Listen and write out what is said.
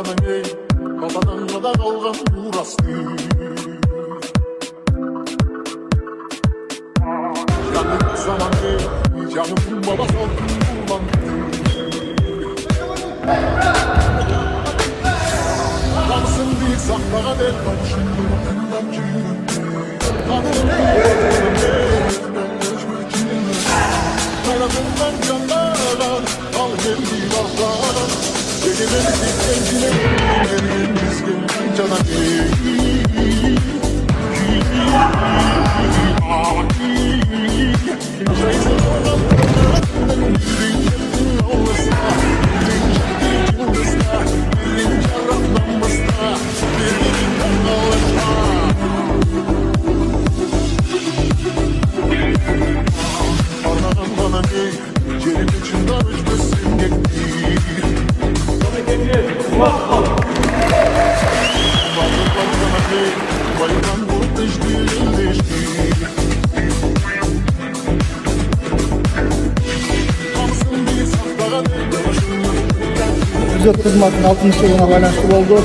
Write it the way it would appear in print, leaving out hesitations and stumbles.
bana ne? Babadan da kalgan uğrastı. Yanık zaman ne? Canım baba saldım kullandı. Kalsın bir saklağa del kaçındı. Kanadından canlanan al geldi vazlanan. Geceleri dikkancine elin dizgin cana Yerim içinde ölçmesin yetti. Güzel kızmasın 60 yılına alakalı oldu.